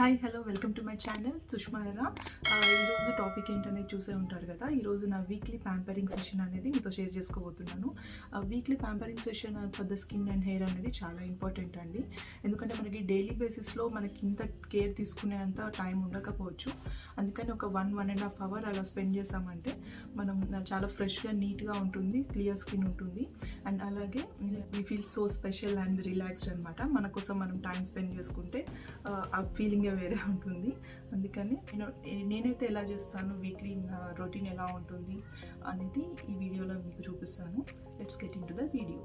Hi hello welcome to my channel Sushma ఎరా. ఈరోజు topic ఏంటనేది చూసే ఉంటారు కదా. ఈరోజు నా వీక్లీ ప్యాంపరింగ్ సెషన్ అనేది మీతో షేర్ చేసుకోబోతున్నాను. Weekly pampering session for the skin and hair అనేది చాలా ఇంపార్టెంట్ అండి. ఎందుకంటే మనకి డైలీ బేసిస్లో మనకి ఇంత కేర్ తీసుకునేంత టైం ఉండకపోవచ్చు. అందుకని ఒక 1.5 అవర్ అలా స్పెండ్ చేసామంటే మనం చాలా ఫ్రెష్గా నీట్గా ఉంటుంది, క్లియర్ స్కిన్ ఉంటుంది. అండ్ అలాగే we feel so special and relaxed అనమాట. మన కోసం మనం టైం స్పెండ్ చేసుకుంటే ఆ ఫీలింగ్ వేరే ఉంటుంది. అందుకని నేనైతే ఎలా చేస్తాను, వీక్లీ నా రొటీన్ ఎలా ఉంటుంది అనేది ఈ వీడియోలో మీకు చూపిస్తాను. Let's get in to the video.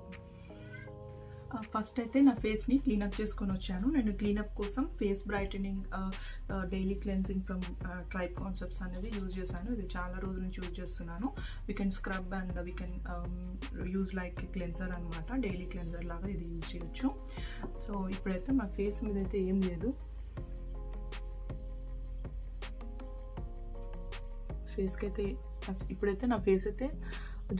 First అయితే నా ఫేస్ని క్లీనప్ చేసుకొని వచ్చాను. నేను క్లీనప్ కోసం face brightening daily cleansing from tribe concepts అనేది యూజ్ చేశాను. ఇది చాలా రోజుల నుంచి యూజ్ చేస్తున్నాను. We can scrub and we can use like cleanser అనమాట. డైలీ క్లెన్సర్ లాగా ఇది యూజ్ చేయొచ్చు. సో ఇప్పుడైతే మా ఫేస్ మీద అయితే ఏం లేదు. ఫేస్కి అయితే ఇప్పుడైతే నా ఫేస్ అయితే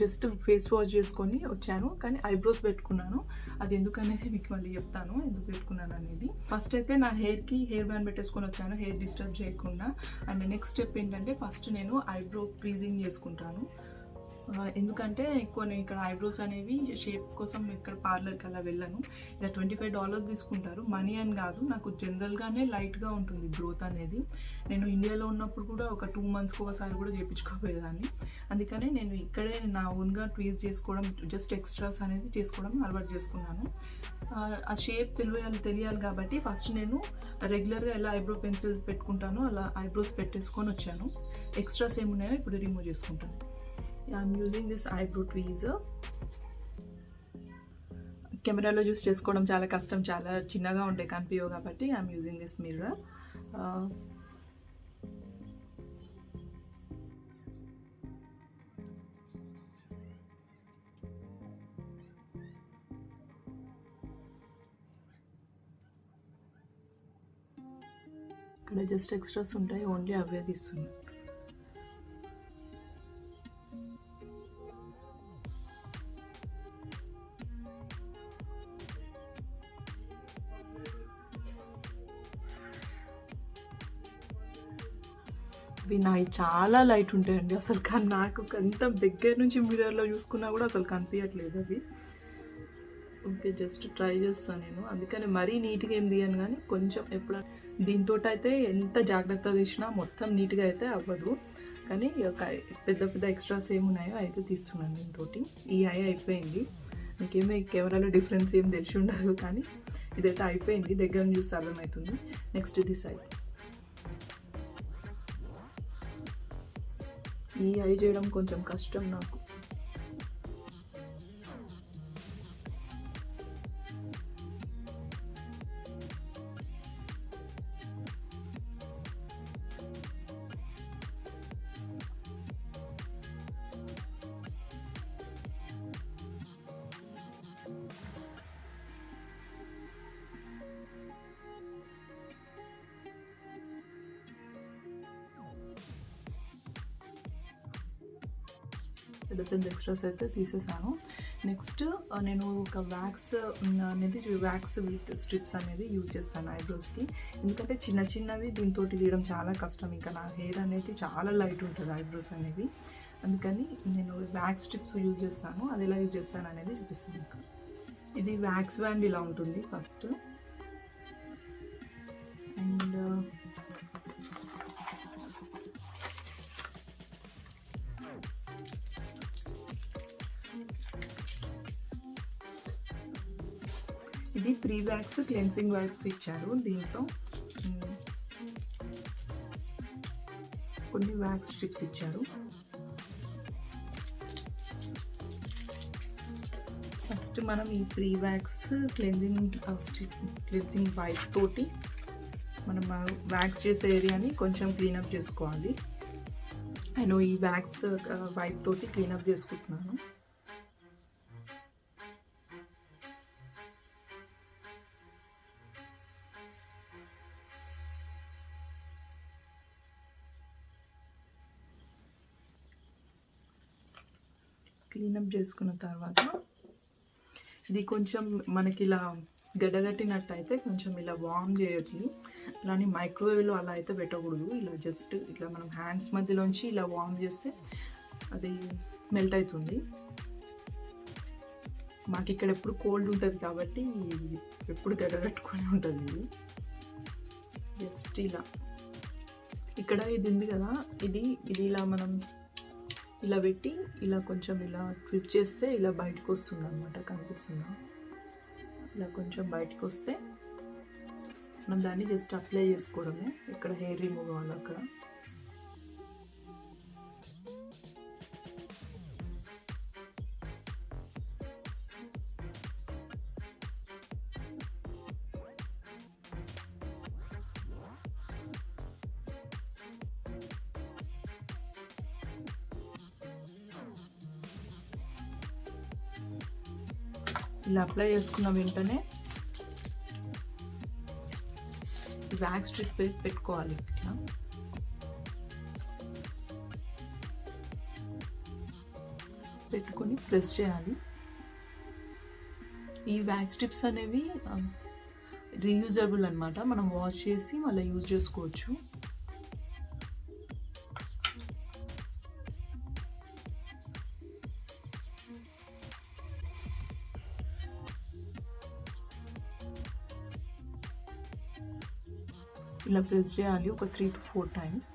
జస్ట్ ఫేస్ వాష్ చేసుకొని వచ్చాను, కానీ ఐబ్రోస్ పెట్టుకున్నాను. అది ఎందుకనేది మీకు మళ్ళీ చెప్తాను, ఎందుకు పెట్టుకున్నాను అనేది. ఫస్ట్ అయితే నా హెయిర్కి హెయిర్ బ్యాండ్ పెట్టేసుకొని వచ్చాను, హెయిర్ డిస్టర్బ్ చేయకుండా. అండ్ నెక్స్ట్ స్టెప్ ఏంటంటే ఫస్ట్ నేను ఐబ్రో ఫ్రీజింగ్ చేసుకుంటాను. ఎందుకంటే నేను ఇక్కడ ఐబ్రోస్ అనేవి షేప్ కోసం ఇక్కడ పార్లర్కి అలా వెళ్ళాను. ఇలా $25 తీసుకుంటారు, మనీ అని కాదు, నాకు జనరల్గానే లైట్గా ఉంటుంది గ్రోత్ అనేది. నేను ఇండియాలో ఉన్నప్పుడు కూడా ఒక 2 monthsకి ఒకసారి కూడా చేయించుకోపోయేదాన్ని. అందుకనే నేను ఇక్కడే నా ఓన్గా ట్వీజ్ చేసుకోవడం, జస్ట్ ఎక్స్ట్రాస్ అనేది చేసుకోవడం అలవాటు చేసుకున్నాను. ఆ షేప్ తెలియాలి కాబట్టి ఫస్ట్ నేను రెగ్యులర్గా ఎలా ఐబ్రో పెన్సిల్ పెట్టుకుంటానో అలా ఐబ్రోస్ పెట్టేసుకొని వచ్చాను. ఎక్స్ట్రాస్ ఏమున్నాయో ఇప్పుడు రిమూవ్ చేసుకుంటాను. I'm using this eyebrow tweezer. కెమెరాలో యూస్ చేసుకోవడం చాలా కష్టం, చాలా చిన్నగా ఉంటాయి కనిపించవు కాబట్టి ఐఎమ్ యూజింగ్ దిస్ మిర్రర్. ఇక్కడ జస్ట్ ఎక్స్ట్రాస్ ఉంటాయి, ఓన్లీ అవే తీస్తున్నాను. ఇవి నావి చాలా లైట్ ఉంటాయండి అసలు, కానీ నాకు అంత దగ్గర నుంచి మిర్రర్లో చూసుకున్నా కూడా అసలు కనిపించట్లేదు అవి. ఓకే, జస్ట్ ట్రై చేస్తాను నేను. అందుకని మరీ నీట్గా ఏం తీయను, కానీ కొంచెం ఎప్పుడు దీంతో అయితే ఎంత జాగ్రత్త తీసినా మొత్తం నీట్గా అయితే అవ్వదు. కానీ పెద్ద పెద్ద ఎక్స్ట్రాస్ ఏమున్నాయో అయితే తీస్తున్నాను దీంతో. ఈ ఐ అయిపోయింది. మీకేమో కెమెరాలో డిఫరెన్స్ ఏం తెలిసి ఉండదు, కానీ ఇదైతే అయిపోయింది, దగ్గర చూస్తే అర్థమవుతుంది. నెక్స్ట్ ఇది సైడ్. ఈ ఐ చేయడం కొంచెం కష్టం నాకు. పెద్ద పెద్ద ఎక్స్ట్రాస్ అయితే తీసేసాను. నెక్స్ట్ నేను ఒక వ్యాక్స్ విత్ స్ట్రిప్స్ అనేది యూజ్ చేస్తాను ఐబ్రోస్కి. ఎందుకంటే చిన్న చిన్నవి దీంతో తీయడం చాలా కష్టం. ఇంకా నా హెయిర్ అనేది చాలా లైట్ ఉంటుంది ఐబ్రోస్ అనేవి. అందుకని నేను వ్యాక్స్ స్ట్రిప్స్ యూజ్ చేస్తాను. అది ఎలా యూజ్ చేస్తాను అనేది చూపిస్తాను. ఇంకా ఇది వ్యాక్స్ బ్యాండ్ ఇలా ఉంటుంది ఫస్ట్. అండ్ ఇది ప్రీ వ్యాక్స్ క్లెన్సింగ్ వైప్స్ ఇచ్చారు. దీంట్లో కొన్ని వ్యాక్స్ స్ట్రిప్స్ ఇచ్చారు. ఫస్ట్ మనం ఈ ప్రీ వ్యాక్స్ క్లెన్సింగ్ వైప్ తోటి మనం వ్యాక్స్ చేసే ఏరియాని కొంచెం క్లీనప్ చేసుకోవాలి. నేను ఈ వ్యాక్స్ వైప్ తోటి క్లీనప్ చేసుకుంటున్నాను. క్లీనప్ చేసుకున్న తర్వాత ఇది కొంచెం మనకి ఇలా గడ్డగట్టినట్టయితే కొంచెం ఇలా వార్మ్ చేయొచ్చు. అలానే మైక్రోవేవ్లో అలా అయితే పెట్టకూడదు. ఇలా జస్ట్ ఇట్లా మనం హ్యాండ్స్ మధ్యలోంచి ఇలా వార్మ్ చేస్తే అది మెల్ట్ అవుతుంది. మాకు ఇక్కడ ఎప్పుడు కోల్డ్ ఉంటుంది కాబట్టి ఎప్పుడు గడ్డగట్టుకొని ఉంటుంది ఇది. జస్ట్ ఇలా ఇక్కడ ఇది ఉంది కదా, ఇది ఇలా మనం ఇలా పెట్టి ఇలా కొంచెం ఇలా ట్విస్ట్ చేస్తే ఇలా బయటకు వస్తుంది అనమాట. కనిపిస్తుందా? ఇలా కొంచెం బయటకు వస్తే మనం దాన్ని జస్ట్ అప్లై చేసుకోవడమే. ఇక్కడ హెయిర్ రిమూవ్ అవ్వాలి అక్కడ. ఇలా అప్లై చేసుకున్న వెంటనే వ్యాక్స్ స్ట్రిప్ పెట్టుకోవాలి. ఇట్లా పెట్టుకొని ప్రెస్ చేయాలి. ఈ వ్యాక్స్ స్ట్రిప్స్ అనేవి రీయూజబుల్ అనమాట. మనం వాష్ చేసి మళ్ళీ యూజ్ చేసుకోవచ్చు. ఇలా ప్రెస్ చేయాలి ఒక 3 to 4 times.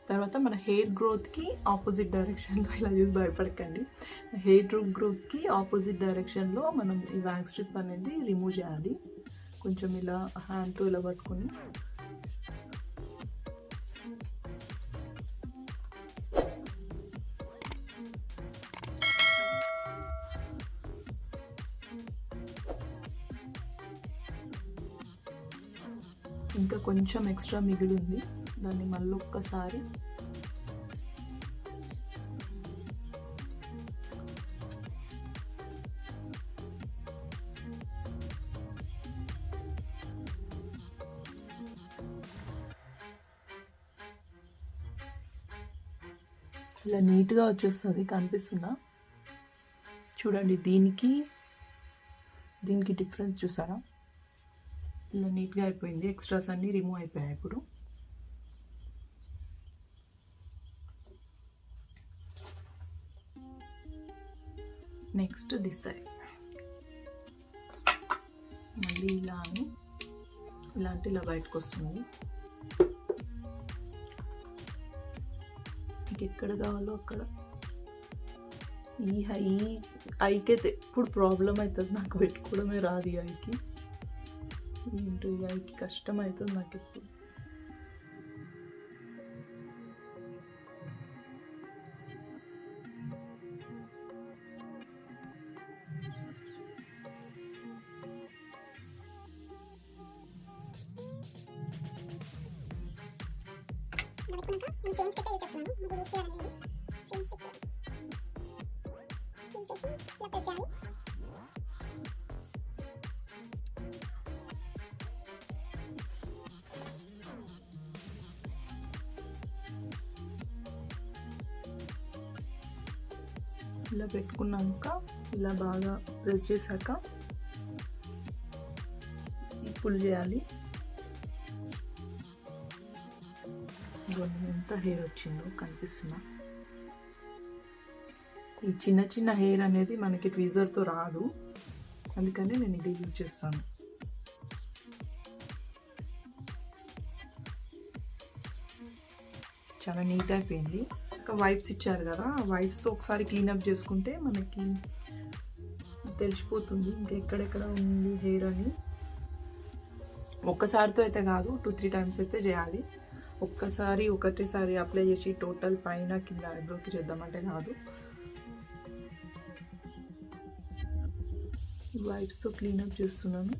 తర్వాత మన హెయిర్ గ్రోత్కి ఆపోజిట్ డైరెక్షన్లో ఇలా చూసి భయపడకండి. హెయిర్ గ్రోత్కి ఆపోజిట్ డైరెక్షన్లో మనం ఈ వ్యాక్స్ స్ట్రిప్ అనేది రిమూవ్ చేయాలి. కొంచెం ఇలా హ్యాండ్తో ఇలా పట్టుకొని ఇంకా కొంచెం ఎక్స్ట్రా మిగిలి ఉంది, దాన్ని మళ్ళీ ఒక్కసారి ఇలా నీట్గా వచ్చేస్తుంది. కనిపిస్తుందా? చూడండి, దీనికి డిఫరెన్స్ చూసారా? ఇలా నీట్గా అయిపోయింది. ఎక్స్ట్రాస్ అన్నీ రిమూవ్ అయిపోయాయి. ఇప్పుడు నెక్స్ట్ దిస్ సైడ్ మళ్ళీ ఇలా బయటకు వస్తుంది. మీకు ఎక్కడ కావాలో అక్కడ. ఈ ఐకి అయితే ఎప్పుడు ప్రాబ్లం అవుతుంది నాకు, పెట్టుకోవడమే రాదు. ఈ ఐకి ఏంటో ఈ ఐకి కష్టం అవుతుంది నాకు ఇప్పుడు. ఇలా పెట్టుకున్నాక ఇలా బాగా ప్రెస్ చేశాక పుల్ చేయాలి. ఎంత హెయిర్ వచ్చిందో కనిపిస్తుందా? ఈ చిన్న హెయిర్ అనేది మనకి ట్వీజర్తో రాదు, అందుకని నేను ఇది యూజ్ చేస్తాను. చాలా నీట్ అయిపోయింది. ఇంకా వైప్స్ ఇచ్చారు కదా, ఆ వైప్స్తో ఒకసారి క్లీనప్ చేసుకుంటే మనకి తెలిసిపోతుంది ఇంకా ఎక్కడెక్కడ ఉంది హెయిర్ అని. ఒక్కసారితో అయితే కాదు, 2-3 times అయితే చేయాలి. ఒకటేసారి అప్లై చేసి టోటల్ పైన కింద ఐబ్రోకి చేద్దామంటే కాదు. వైప్స్తో క్లీనప్ చేస్తున్నాను.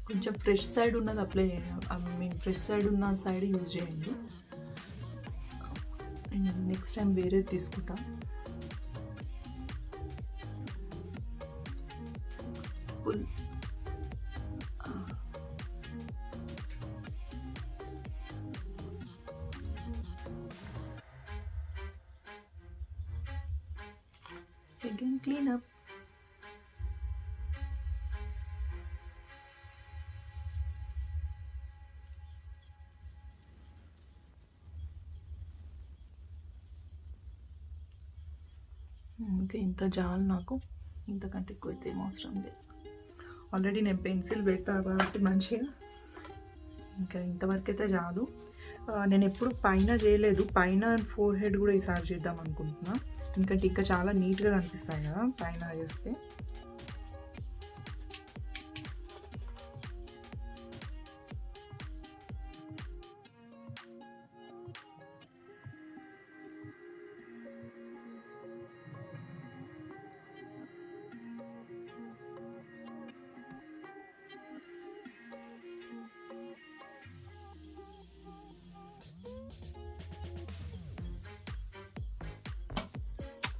కొంచెం ఫ్రెష్ సైడ్ ఉన్నది అప్లై చేయండి, ఫ్రెష్ సైడ్ ఉన్న సైడ్ యూజ్ చేయండి. నెక్స్ట్ టైం వేరే తీసుకుంటా. again clean up. ఇంకా ఇంత జాలు నాకు, ఇంతకంటే ఎక్కువ అయితే ఏం అవసరం లేదు. ఆల్రెడీ నేను పెన్సిల్ పెడతా కాబట్టి మంచిగా, ఇంకా ఇంతవరకు అయితే చాలు. నేను ఎప్పుడు పైన చేయలేదు, పైన ఫోర్ హెడ్ కూడా ఈసారి చేద్దాం అనుకుంటున్నా, ఎందుకంటే ఇంకా చాలా నీట్గా కనిపిస్తాయి కదా పైన చేస్తే.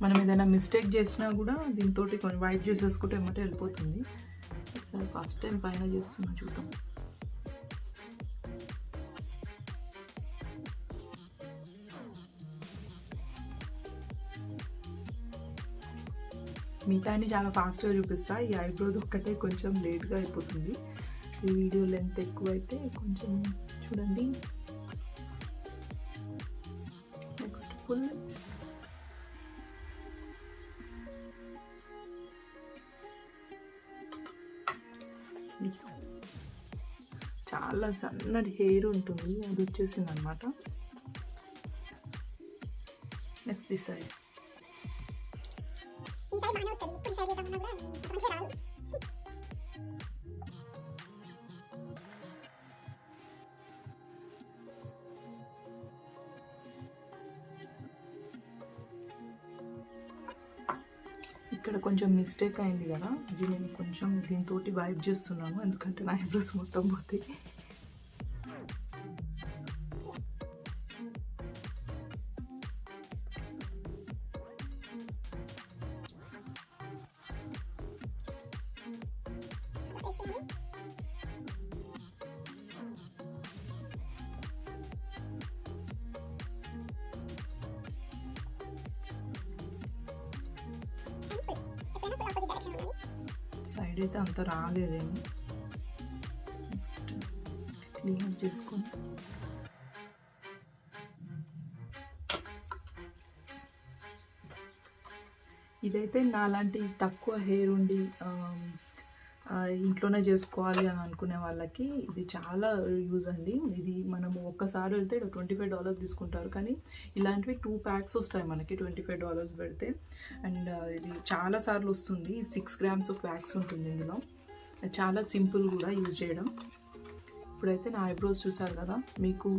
మనం ఏదైనా మిస్టేక్ చేసినా కూడా దీంతో కొంచెం వైప్ చేసేసుకుంటే ఏమంటే వెళ్ళిపోతుంది. సరే ఫస్ట్ టైం పైన చేస్తున్నా, చూద్దాం. మిగతాన్ని చాలా ఫాస్ట్గా చూపిస్తా, ఈ ఐబ్రోది ఒక్కటే కొంచెం లేట్గా అయిపోతుంది. ఈ వీడియో లెంత్ ఎక్కువ అయితే కొంచెం చూడండి. Next full. చాలా సన్నటి హెయిర్ ఉంటుంది, అది వచ్చేసింది అనమాట. Next this side. ఇక్కడ కొంచెం మిస్టేక్ అయింది కదా, ఇది నేను కొంచెం దీంతో వైప్ చేస్తున్నాను, ఎందుకంటే నా ఐబ్రోస్ మొత్తం పోతాయి. సైడ్ అయితే అంత రాలేదేమో. నెక్స్ట్ క్లీన్ చేసుకొని ఇదైతే నాలాంటి తక్కువ హెయిర్ ఉండి ఇంట్లోనే చేసుకోవాలి అని అనుకునే వాళ్ళకి ఇది చాలా యూజ్ అండి. ఇది మనము ఒక్కసారి వెళ్తే $25 తీసుకుంటారు, కానీ ఇలాంటివి 2 ప్యాక్స్ వస్తాయి మనకి $25 పెడితే. అండ్ ఇది చాలాసార్లు వస్తుంది. 6 grams ఆఫ్ వ్యాక్స్ ఉంటుంది ఇందులో. చాలా సింపుల్ కూడా యూజ్ చేయడం. ఇప్పుడైతే నా ఐబ్రోస్ చూసారు కదా, మీకు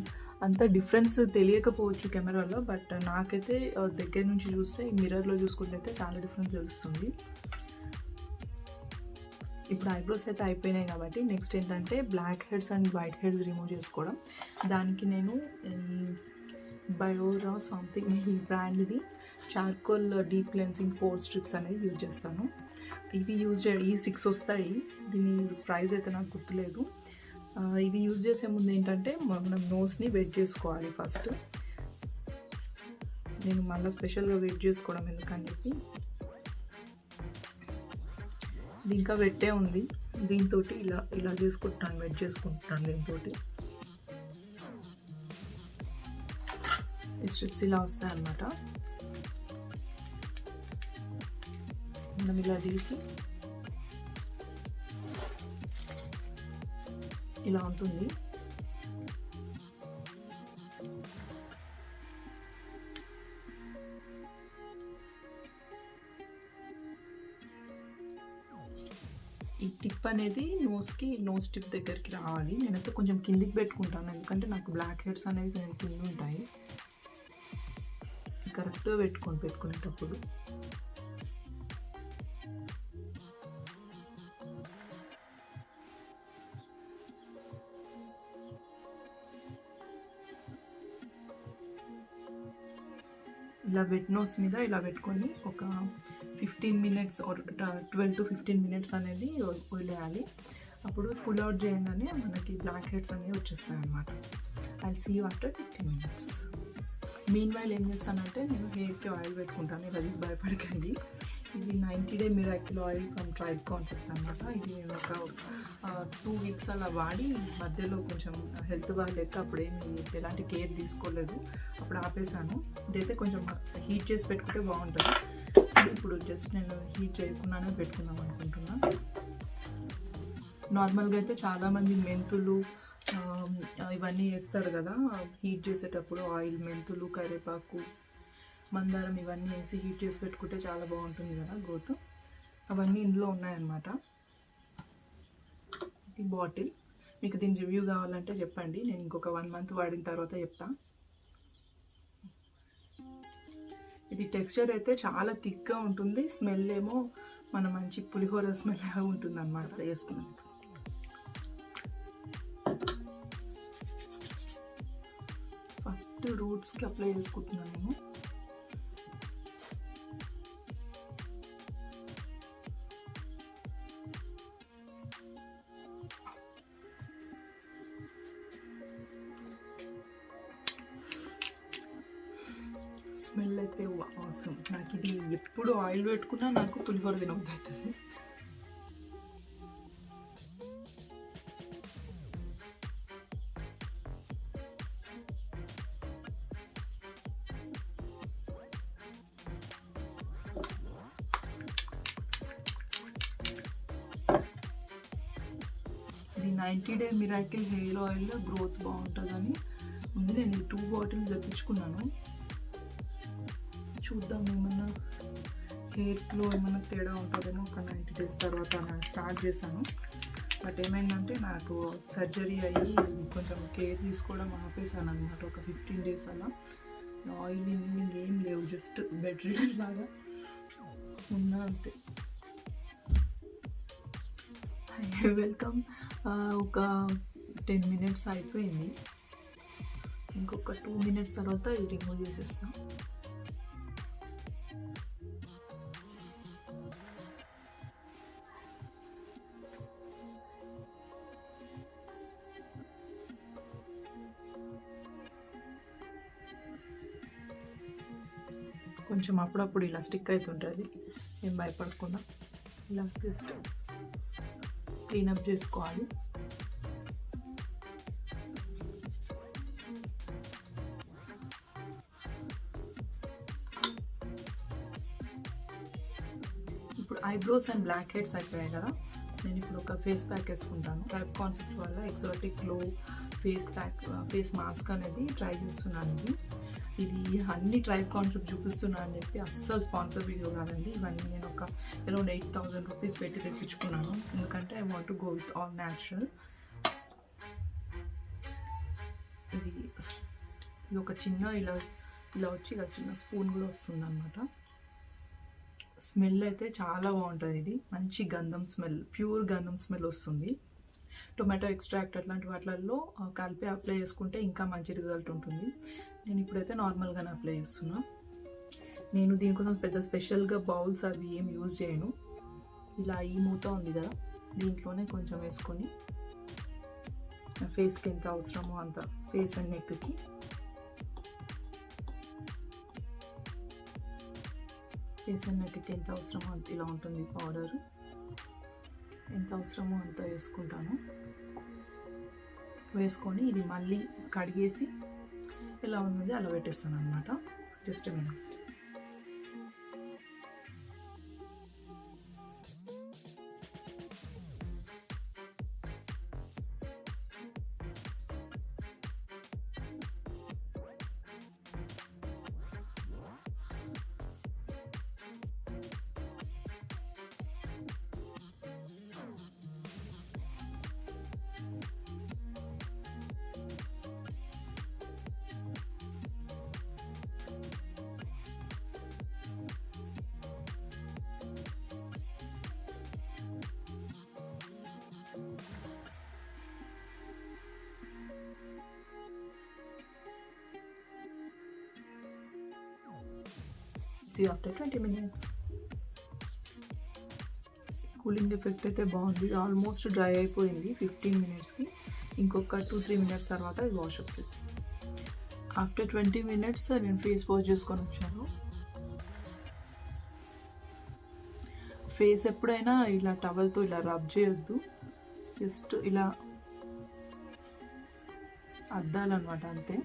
అంత డిఫరెన్స్ తెలియకపోవచ్చు కెమెరాలో, బట్ నాకైతే దగ్గర నుంచి చూస్తే ఈ మిర్రర్లో చూసుకుంటే అయితే చాలా డిఫరెన్స్ తెలుస్తుంది. ఇప్పుడు ఐబ్రోస్ అయితే అయిపోయినాయి కాబట్టి నెక్స్ట్ ఏంటంటే black heads and white heads remove చేసుకోవడం. దానికి నేను బయోరా సంథింగ్ ఈ బ్రాండ్ది charcoal deep cleansing pore strips అనేది యూజ్ చేస్తాను. ఇవి ఈ 6 వస్తాయి, దీని ప్రైస్ అయితే నాకు గుర్తులేదు. ఇవి యూజ్ చేసే ముందు ఏంటంటే మనం నోస్ని వెట్ చేసుకోవాలి ఫస్ట్. నేను మళ్ళీ స్పెషల్గా వెట్ చేసుకోవడం ఎందుకని చెప్పి ఇది ఇంకా వెట్టే ఉంది, దీంతో ఇలా చేసుకుంటాను, వెట్ చేసుకుంటాను దీంతో. ఈ స్ట్రిప్స్ ఇలా వస్తాయి అన్నమాట. మనం ఇలా తీసి ఇలా ఉంటుంది. ఈ టిప్ అనేది నోస్ టిప్ దగ్గరికి రావాలి. నేనైతే కొంచెం కిందికి పెట్టుకుంటాను, ఎందుకంటే నాకు బ్లాక్ హెడ్స్ అనేవి కింద ఉంటాయి. కరెక్ట్గా పెట్టుకునేటప్పుడు ఇలా వెట్ నోస్ మీద ఇలా పెట్టుకొని ఒక 15 minutes ఆర్ 12 to 15 minutes అనేది వదిలేయాలి. అప్పుడు పుల్ అవుట్ చేయగానే మనకి బ్లాక్ హెడ్స్ అనేవి వచ్చేస్తాయి అన్నమాట. I see you after 15 minutes. Meanwhile ఏం చేస్తానంటే నేను హెయిర్కి ఆయిల్ పెట్టుకుంటాను, ఇలా తీసి భయపడకండి. ఇది 90 day miracle oil from tribe concepts అనమాట. ఇది నేను ఒక 2 వీక్స్ అలా వాడి మధ్యలో కొంచెం హెల్త్ బాగాలేక అప్పుడేమి ఎలాంటి కేర్ తీసుకోలేదు, అప్పుడు ఆపేసాను. ఇదైతే కొంచెం హీట్ చేసి పెట్టుకుంటే బాగుంటుంది. ఇప్పుడు జస్ట్ నేను హీట్ చేయకుండానే పెట్టుకుందాం అనుకుంటున్నా. నార్మల్గా అయితే చాలామంది మెంతులు ఇవన్నీ వేస్తారు కదా హీట్ చేసేటప్పుడు, ఆయిల్, మెంతులు, కరివేపాకు, మందారం ఇవన్నీ వేసి హీట్ చేసి పెట్టుకుంటే చాలా బాగుంటుంది కదా గ్రోత్. అవన్నీ ఇందులో ఉన్నాయన్నమాట. ఇది బాటిల్. మీకు దీని రివ్యూ కావాలంటే చెప్పండి, నేను ఇంకొక 1 మంత్ వాడిన తర్వాత చెప్తా. ఇది టెక్స్చర్ అయితే చాలా థిక్గా ఉంటుంది, స్మెల్ ఏమో మన మంచి పులిహోర స్మెల్ ఉంటుంది అన్నమాట వేసుకున్నాను. ఫస్ట్ రూట్స్కి అప్లై చేసుకుంటున్నాను నేను. స్మెల్ అయితే అవసరం. నాకు ఇది ఎప్పుడు ఆయిల్ పెట్టుకున్నా నాకు పులిహోర తినబుద్ధి అవుతుంది. ఇది 90 day miracle hair oil growth బాగుంటుందని ముందు నేను 2 బాటిల్స్ తెప్పించుకున్నాను. చూద్దాం ఏమన్నా హెయిర్లో ఏమైనా తేడా ఉంటుందేమో. ఒక 90 డేస్ తర్వాత నేను స్టార్ట్ చేశాను. బట్ ఏమైందంటే నాకు సర్జరీ అయ్యి కొంచెం కేర్ తీసుకోవడం ఆపేసాను అనమాట. ఒక 15 డేస్ అలా ఆయిల్ ఏం లేవు, జస్ట్ బెడ్ రీడర్ లాగా ఉన్నా అంతే. వెల్కమ్. ఒక 10 మినిట్స్ అయిపోయింది. ఇంకొక 2 మినిట్స్ తర్వాత ఇది రిమూవ్ చేసేస్తాం. కొంచెం అప్పుడప్పుడు ఇలా స్టిక్ అవుతుంటుంది, ఏం భయపడకుండా ఇలా జస్ట్ క్లీనప్ చేసుకోవాలి. ఇప్పుడు ఐబ్రోస్ అండ్ బ్లాక్ హెడ్స్ అయిపోయాయి కదా, నేను ఇప్పుడు ఒక ఫేస్ ప్యాక్ వేసుకుంటాను. ట్రైబ్ కాన్సెప్ట్ వల్ల ఎక్సోటిక్ గ్లో ఫేస్ మాస్క్ అనేది ట్రై చేస్తున్నాను. ఇది అన్ని ట్రైబ్ కాన్సెప్ట్ చూపిస్తున్నా అని చెప్పి అస్సలు స్పాన్సర్ వీడియో కాదండి. ఇవన్నీ నేను ఒక అరౌండ్ 8,000 రూపీస్ పెట్టి తెప్పించుకున్నాను, ఎందుకంటే I want to go with all natural. ఇది ఒక చిన్న ఇలా వచ్చి ఇలా చిన్న స్పూన్ కూడా వస్తుంది అన్నమాట. స్మెల్ అయితే చాలా బాగుంటుంది. ఇది మంచి గంధం స్మెల్, ప్యూర్ గంధం స్మెల్ వస్తుంది. టొమాటో ఎక్స్ట్రాక్ట్ అట్లాంటి వాటిల్లో కలిపి అప్లై చేసుకుంటే ఇంకా మంచి రిజల్ట్ ఉంటుంది. నేను ఇప్పుడైతే నార్మల్గానే అప్లై చేస్తున్నా. నేను దీనికోసం పెద్ద స్పెషల్గా బౌల్స్ అవి ఏం యూజ్ చేయను. ఇలా ఈ మూత ఉంది కదా, దీంట్లోనే కొంచెం వేసుకొని ఫేస్కి ఎంత అవసరమో అంత, ఫేస్ అండ్ నెక్కి ఎంత అవసరమో అంత ఇలా ఉంటుంది పౌడర్. ఎంత అవసరమో అంత వేసుకుంటాను. వేసుకొని ఇది మళ్ళీ కడిగేసి ఎలా ఉన్నది అలా పెట్టేస్తాను అనమాట. Just minute. See after 20 minutes. Cooling effect అయితే బాగుంది. ఆల్మోస్ట్ డ్రై అయిపోయింది 15 మినిట్స్కి. ఇంకొక 2-3 మినిట్స్ తర్వాత ఇది వాషప్ చేసి ఆఫ్టర్ 20 మినిట్స్ నేను ఫేస్ వాష్ చేసుకొని వచ్చాను. ఫేస్ ఎప్పుడైనా ఇలా టవల్తో ఇలా రబ్ చేయొద్దు, జస్ట్ ఇలా అద్దాలన్నమాట అంతే.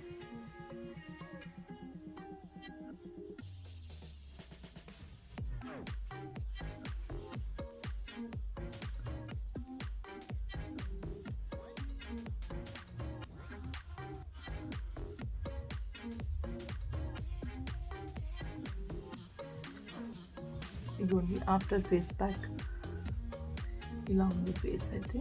ఇదిగోండి ఆఫ్టర్ ఫేస్ ప్యాక్ ఇలా ఉంది ఫేస్ అయితే.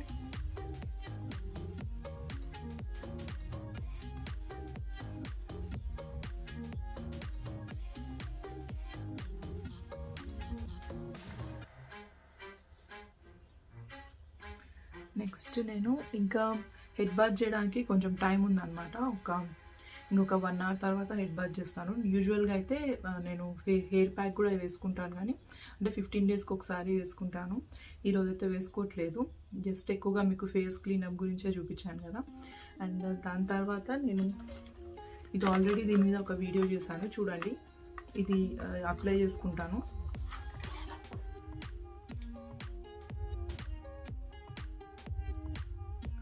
నెక్స్ట్ నేను ఇంకా హెడ్ బాత్ చేయడానికి కొంచెం టైం ఉందన్నమాట. ఇంకొక 1 hour తర్వాత హెడ్ బాత్ చేస్తాను. యూజువల్గా అయితే నేను హెయిర్ ప్యాక్ కూడా వేసుకుంటాను, కానీ అంటే 15 daysకి ఒకసారి వేసుకుంటాను. ఈరోజైతే వేసుకోవట్లేదు, జస్ట్ ఎక్కువగా మీకు ఫేస్ క్లీనప్ గురించే చూపించాను కదా. అండ్ దాని తర్వాత నేను ఇది ఆల్రెడీ దీని మీద ఒక వీడియో చేశాను చూడండి. ఇది అప్లై చేసుకుంటాను.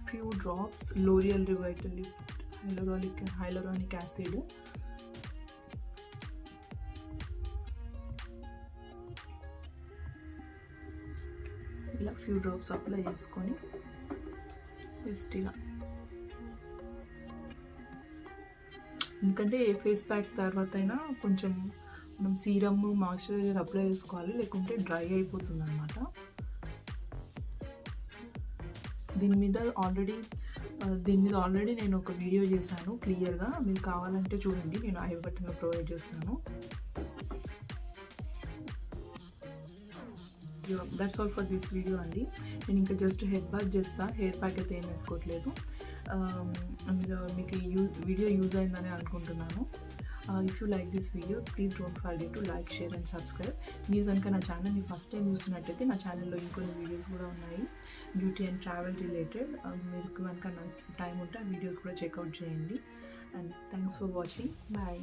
Few drops L'Oreal Revitalift hyaluronic acid. ఇలా ఫ్యూ డ్రాప్స్ అప్లై చేసుకొని జస్ట్ ఇలా, ఎందుకంటే ఏ ఫేస్ ప్యాక్ తర్వాత అయినా కొంచెం మనం సీరమ్ మాయిశ్చరైజర్ అప్లై చేసుకోవాలి, లేకుంటే డ్రై అయిపోతుంది అనమాట. దీని మీద ఆల్రెడీ నేను ఒక వీడియో చేశాను క్లియర్గా, మీకు కావాలంటే చూడండి, నేను ఐ బటన్లో ప్రొవైడ్ చేస్తాను. That's all for this video అండి. నేను ఇంకా జస్ట్ హెడ్ బాత్ చేస్తా, హెయిర్ ప్యాక్ అయితే ఏం వేసుకోవట్లేదు. మీకు ఈ వీడియో యూజ్ అయిందని అనుకుంటున్నాను. If you like this video please don't forget to like, share and subscribe. మీరు కనుక నా ఛానల్ని ఫస్ట్ టైం చూస్తున్నట్టయితే నా ఛానల్లో ఇంకొన్ని వీడియోస్ కూడా ఉన్నాయి బ్యూటీ అండ్ ట్రావెల్ రిలేటెడ్. మీకు కనుక నా టైం ఉంటే ఆ వీడియోస్ కూడా చెక్అవుట్ చేయండి. And thanks for watching. Bye.